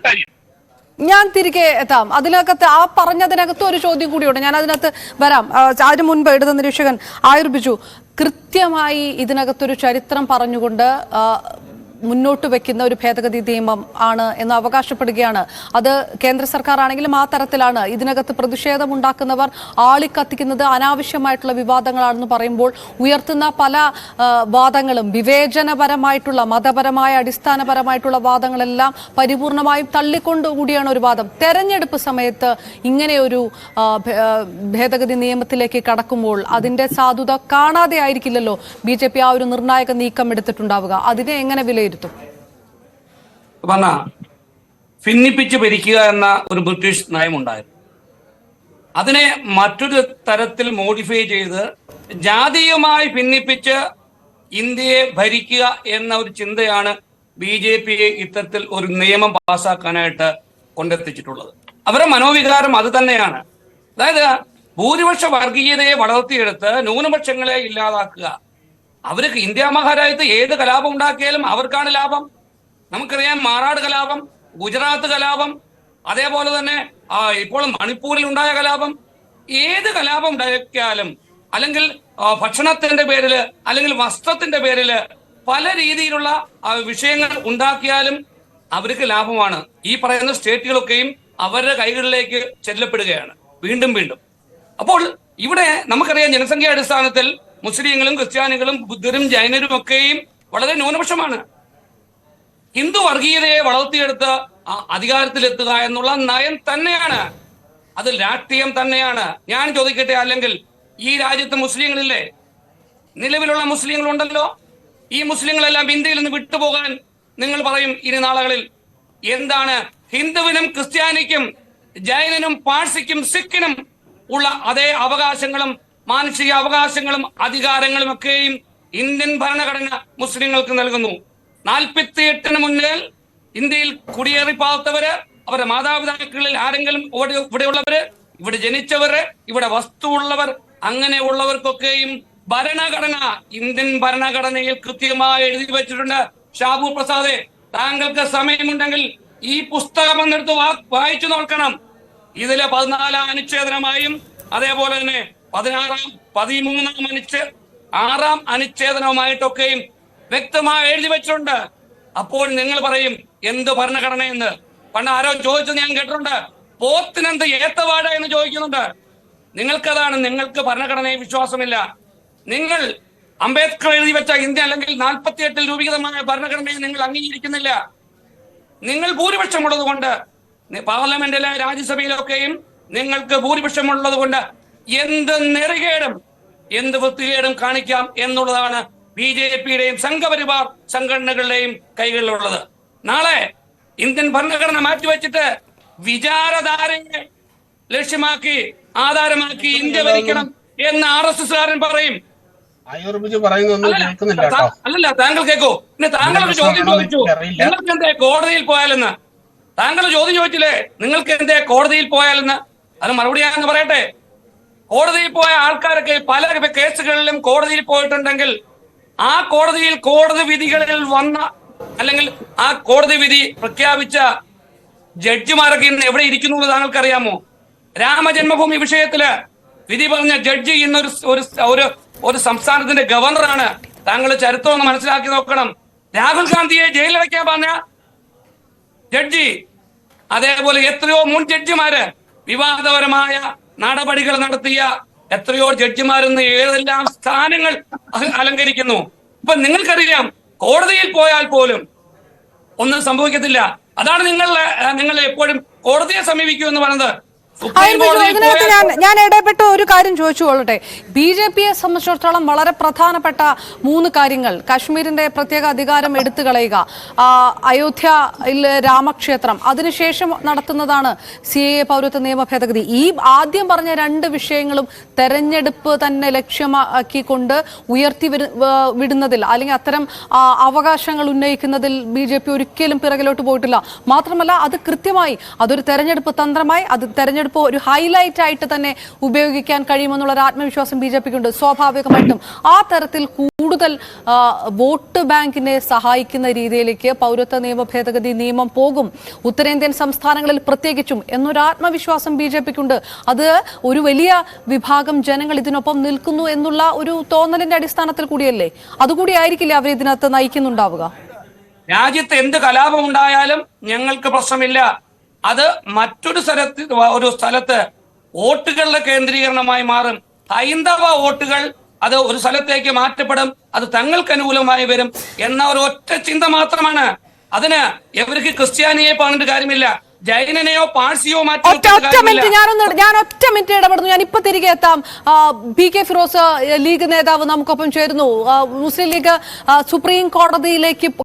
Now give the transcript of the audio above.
കാര്യം. ഞാൻ തിരികെ എത്താം. അതിനകത്ത് ആ പറഞ്ഞതിനകത്ത് ഒരു ചോദ്യം കൂടിയുണ്ട്, ഞാൻ അതിനകത്ത് വരാം. അതിനു മുൻപ് ഇടത് നിരീക്ഷകൻ ആയുർബിജു കൃത്യമായി ഇതിനകത്തൊരു ചരിത്രം പറഞ്ഞുകൊണ്ട് മുന്നോട്ട് വെക്കുന്ന ഒരു ഭേദഗതി നിയമം ആണ് എന്ന് അവകാശപ്പെടുകയാണ്. അത് കേന്ദ്ര സർക്കാർ ആണെങ്കിലും ആ തരത്തിലാണ്. ഇതിനകത്ത് പ്രതിഷേധമുണ്ടാക്കുന്നവർ ആളിക്കത്തിക്കുന്നത് അനാവശ്യമായിട്ടുള്ള വിവാദങ്ങളാണെന്ന് പറയുമ്പോൾ ഉയർത്തുന്ന പല വാദങ്ങളും വിവേചനപരമായിട്ടുള്ള മതപരമായ അടിസ്ഥാനപരമായിട്ടുള്ള വാദങ്ങളെല്ലാം പരിപൂർണമായും തള്ളിക്കൊണ്ടുകൂടിയാണ് ഒരു വാദം. തെരഞ്ഞെടുപ്പ് സമയത്ത് ഇങ്ങനെയൊരു ഭേദഗതി നിയമത്തിലേക്ക് കടക്കുമ്പോൾ അതിന്റെ സാധുത കാണാതെ ആയിരിക്കില്ലല്ലോ BJP ആ ഒരു നിർണായക നീക്കം എടുത്തിട്ടുണ്ടാവുക. അതിനെ എങ്ങനെ വിലയിരുത്തും? ഭിന്നിപ്പിച്ച് ഭരിക്കുക എന്ന ഒരു ബ്രിട്ടീഷ് നയമുണ്ടായിരുന്നു. അതിനെ മറ്റൊരു തരത്തിൽ മോഡിഫൈ ചെയ്ത് ജാതീയമായി ഭിന്നിപ്പിച്ച് ഇന്ത്യയെ ഭരിക്കുക എന്ന ഒരു ചിന്തയാണ് BJPയെ ഇത്തരത്തിൽ ഒരു നിയമം പാസ്സാക്കാനായിട്ട് കൊണ്ടെത്തിച്ചിട്ടുള്ളത്. അവരുടെ മനോവികാരം അത് തന്നെയാണ്. അതായത് ഭൂരിപക്ഷ വർഗീയതയെ വളർത്തിയെടുത്ത് ന്യൂനപക്ഷങ്ങളെ ഇല്ലാതാക്കുക. അവർക്ക് ഇന്ത്യ മഹാരാജ്യത്ത് ഏത് കലാപം ഉണ്ടാക്കിയാലും അവർക്കാണ് ലാഭം. നമുക്കറിയാം, മാറാട് കലാപം, ഗുജറാത്ത് കലാപം, അതേപോലെ തന്നെ ഇപ്പോൾ മണിപ്പൂരിൽ ഉണ്ടായ കലാപം. ഏത് കലാപം ഉണ്ടാക്കിയാലും അല്ലെങ്കിൽ ഭക്ഷണത്തിന്റെ പേരില് അല്ലെങ്കിൽ വസ്ത്രത്തിന്റെ പേരില് പല രീതിയിലുള്ള വിഷയങ്ങൾ ഉണ്ടാക്കിയാലും അവർക്ക് ലാഭമാണ്. ഈ പറയുന്ന സ്റ്റേറ്റുകളൊക്കെയും അവരുടെ കൈകളിലേക്ക് ചെല്ലപ്പെടുകയാണ് വീണ്ടും വീണ്ടും. അപ്പോൾ ഇവിടെ നമുക്കറിയാം, ജനസംഖ്യാ അടിസ്ഥാനത്തിൽ മുസ്ലിങ്ങളും ക്രിസ്ത്യാനികളും ബുദ്ധരും ജൈനരും ഒക്കെയും വളരെ ന്യൂനപക്ഷമാണ്. ഹിന്ദു വർഗീയതയെ വളർത്തിയെടുത്ത് അധികാരത്തിലെത്തുക എന്നുള്ള നയം തന്നെയാണ്, അത് രാഷ്ട്രീയം തന്നെയാണ്. ഞാൻ ചോദിക്കട്ടെ, അല്ലെങ്കിൽ ഈ രാജ്യത്ത് മുസ്ലിങ്ങളില്ലേ? നിലവിലുള്ള മുസ്ലിങ്ങളുണ്ടല്ലോ. ഈ മുസ്ലിങ്ങളെല്ലാം ഇന്ത്യയിൽ നിന്ന് വിട്ടുപോകാൻ നിങ്ങൾ പറയും ഇനി നാളുകളിൽ. എന്താണ് ഹിന്ദുവിനും ക്രിസ്ത്യാനിക്കും ജൈനനും പാഴ്സിക്കും സിഖിനും ഉള്ള അതേ അവകാശങ്ങളും മാനുഷിക അവകാശങ്ങളും അധികാരങ്ങളും ഒക്കെയും ഇന്ത്യൻ ഭരണഘടന മുസ്ലിങ്ങൾക്ക് നൽകുന്നു. 48-ന് മുന്നിൽ ഇന്ത്യയിൽ കുടിയേറി പാർത്തവര്, അവരുടെ മാതാപിതാക്കളിൽ ആരെങ്കിലും ഇവിടെയുള്ളവര്, ഇവിടെ ജനിച്ചവര്, ഇവിടെ വസ്തുവുള്ളവർ, അങ്ങനെയുള്ളവർക്കൊക്കെയും ഭരണഘടന, ഇന്ത്യൻ ഭരണഘടനയിൽ കൃത്യമായി എഴുതി വെച്ചിട്ടുണ്ട്. ഷാബു പ്രസാദെ, താങ്കൾക്ക് സമയമുണ്ടെങ്കിൽ ഈ പുസ്തകം എന്നെടുത്ത് വായിച്ചു നോക്കണം. ഇതിലെ 14-ാം അനുച്ഛേദനമായും അതേപോലെ തന്നെ 6-ാം അനുച്ഛേദനവുമായിട്ടൊക്കെയും വ്യക്തമായി എഴുതി വെച്ചിട്ടുണ്ട്. അപ്പോൾ നിങ്ങൾ പറയും എന്ത് ഭരണഘടന എന്ന്. പണ്ട് ആരോ ചോദിച്ചത് ഞാൻ കേട്ടിട്ടുണ്ട്, പോത്തിനെന്ത് ഏത്തവാഴ എന്ന് ചോദിക്കുന്നുണ്ട്. നിങ്ങൾക്കതാണ്, നിങ്ങൾക്ക് ഭരണഘടനയെ വിശ്വാസമില്ല. നിങ്ങൾ അംബേദ്കർ എഴുതി വെച്ച ഇന്ത്യ അല്ലെങ്കിൽ 48-ൽ രൂപീകൃതമായ ഭരണഘടനയെ നിങ്ങൾ അംഗീകരിക്കുന്നില്ല. നിങ്ങൾ ഭൂരിപക്ഷമുള്ളത് കൊണ്ട് പാർലമെന്റിലെ രാജ്യസഭയിലൊക്കെയും നിങ്ങൾക്ക് ഭൂരിപക്ഷമുള്ളത് കൊണ്ട് എന്ത് നെറികേടും എന്ത് വൃത്തികേടും കാണിക്കാം എന്നുള്ളതാണ് BJPയുടെയും സംഘപരിവാർ സംഘടനകളുടെയും കൈകളിലുള്ളത്. നാളെ ഇന്ത്യൻ ഭരണഘടന മാറ്റിവെച്ചിട്ട് വിചാരധാരയെ ലക്ഷ്യമാക്കി ആധാരമാക്കി ഇന്ത്യ ഭരിക്കണം എന്ന് RSSകാരൻ പറയും. അല്ലല്ല, താങ്കൾ കേൾക്കൂ. പിന്നെ താങ്കളൊരു ചോദ്യം ചോദിച്ചു, നിങ്ങൾക്ക് എന്തേ കോടതിയിൽ പോയാലെന്ന്. താങ്കൾ ചോദ്യം ചോദിച്ചില്ലേ, നിങ്ങൾക്ക് എന്തേ കോടതിയിൽ പോയാലെന്ന്. അത് മറുപടി ഞാൻ പറയട്ടെ. കോടതിയിൽ പോയ ആൾക്കാരൊക്കെ പല കേസുകളിലും കോടതിയിൽ പോയിട്ടുണ്ടെങ്കിൽ ആ കോടതിയിൽ കോടതി വിധികളിൽ വന്ന അല്ലെങ്കിൽ ആ കോടതി വിധി പ്രഖ്യാപിച്ച ജഡ്ജിമാരൊക്കെ ഇന്ന് എവിടെ ഇരിക്കുന്നു എന്ന് താങ്കൾക്കറിയാമോ? രാമജന്മഭൂമി വിഷയത്തില് വിധി പറഞ്ഞ ജഡ്ജി ഇന്ന് ഒരു സംസ്ഥാനത്തിന്റെ ഗവർണറാണ്. താങ്കൾ ചരിത്രം ഒന്ന് മനസ്സിലാക്കി നോക്കണം. രാഹുൽ ഗാന്ധിയെ ജയിലിലടയ്ക്കാൻ പറഞ്ഞ ജഡ്ജി, അതേപോലെ എത്രയോ മുൻ ജഡ്ജിമാര് വിവാദപരമായ നടപടികൾ നടത്തിയ എത്രയോ ജഡ്ജിമാരെന്ന് ഏതെല്ലാം സ്ഥാനങ്ങൾ അലങ്കരിക്കുന്നു. ഇപ്പൊ നിങ്ങൾക്കറിയാം, കോടതിയിൽ പോയാൽ പോലും ഒന്നും സംഭവിക്കത്തില്ല. അതാണ് നിങ്ങൾ എപ്പോഴും കോടതിയെ സമീപിക്കൂ എന്ന് പറയുന്നത്. ഞാൻ ഇടപെട്ട് ഒരു കാര്യം ചോദിച്ചുകൊള്ളട്ടെ. BJPയെ സംബന്ധിച്ചിടത്തോളം വളരെ പ്രധാനപ്പെട്ട 3 കാര്യങ്ങൾ: കാശ്മീരിന്റെ പ്രത്യേക അധികാരം എടുത്തു കളയുക, അയോധ്യയിൽ രാമക്ഷേത്രം, അതിനുശേഷം നടത്തുന്നതാണ് CAA പൗരത്വ നിയമ ഭേദഗതി. ഈ ആദ്യം പറഞ്ഞ 2 വിഷയങ്ങളും തെരഞ്ഞെടുപ്പ് തന്നെ ലക്ഷ്യമാക്കിക്കൊണ്ട് ഉയർത്തി വിടുന്നതിൽ അല്ലെങ്കിൽ അത്തരം അവകാശങ്ങൾ ഉന്നയിക്കുന്നതിൽ BJP ഒരിക്കലും പിറകിലോട്ട് പോയിട്ടില്ല. മാത്രമല്ല, അത് കൃത്യമായി അതൊരു തെരഞ്ഞെടുപ്പ് തന്ത്രമായി, അത് തെരഞ്ഞെടുപ്പ് തെരഞ്ഞെടുപ്പ് ഒരു ഹൈലൈറ്റ് ആയിട്ട് തന്നെ ഉപയോഗിക്കാൻ കഴിയുമെന്നുള്ള ഒരു ആത്മവിശ്വാസം BJPക്ക് ഉണ്ട്. സ്വാഭാവികമായിട്ടും ആ തരത്തിൽ കൂടുതൽ വോട്ട് ബാങ്കിനെ സഹായിക്കുന്ന രീതിയിലേക്ക് പൗരത്വ നിയമ ഭേദഗതി നിയമം പോകും, ഉത്തരേന്ത്യൻ സംസ്ഥാനങ്ങളിൽ പ്രത്യേകിച്ചും എന്നൊരു ആത്മവിശ്വാസം BJPക്കുണ്ട്. അത് ഒരു വലിയ വിഭാഗം ജനങ്ങൾ ഇതിനൊപ്പം നിൽക്കുന്നു എന്നുള്ള ഒരു തോന്നലിന്റെ അടിസ്ഥാനത്തിൽ കൂടിയല്ലേ, അതുകൂടി ആയിരിക്കില്ലേ അവർ ഇതിനകത്ത് നയിക്കുന്നുണ്ടാവുക? രാജ്യത്ത് എന്ത് കലാപം ഉണ്ടായാലും ഞങ്ങൾക്ക് പ്രശ്നമില്ല. അത് മറ്റൊരു സ്ഥലത്ത് വോട്ടുകളുടെ കേന്ദ്രീകരണമായി മാറും. ഹൈന്ദവ വോട്ടുകൾ അത് ഒരു സ്ഥലത്തേക്ക് മാറ്റപ്പെടും, അത് തങ്ങൾക്ക് അനുകൂലമായി വരും എന്ന ഒരു ഒറ്റ ചിന്ത മാത്രമാണ്. അതിന് ഇവർക്ക് ക്രിസ്ത്യാനിയെ പറഞ്ഞിട്ട് കാര്യമില്ല, ജൈനനെയോ പാഴ്സിയോ മാറ്റി. ഞാൻ ഒറ്റ മിനിറ്റ് ഇടപെടുന്നു. ഞാൻ ഇപ്പൊ തിരികെ എത്താം. PK ഫിറോസ് ലീഗ് നേതാവ് നമുക്കൊപ്പം ചേരുന്നു. മുസ്ലിം ലീഗ് സുപ്രീം കോടതിയിലേക്ക്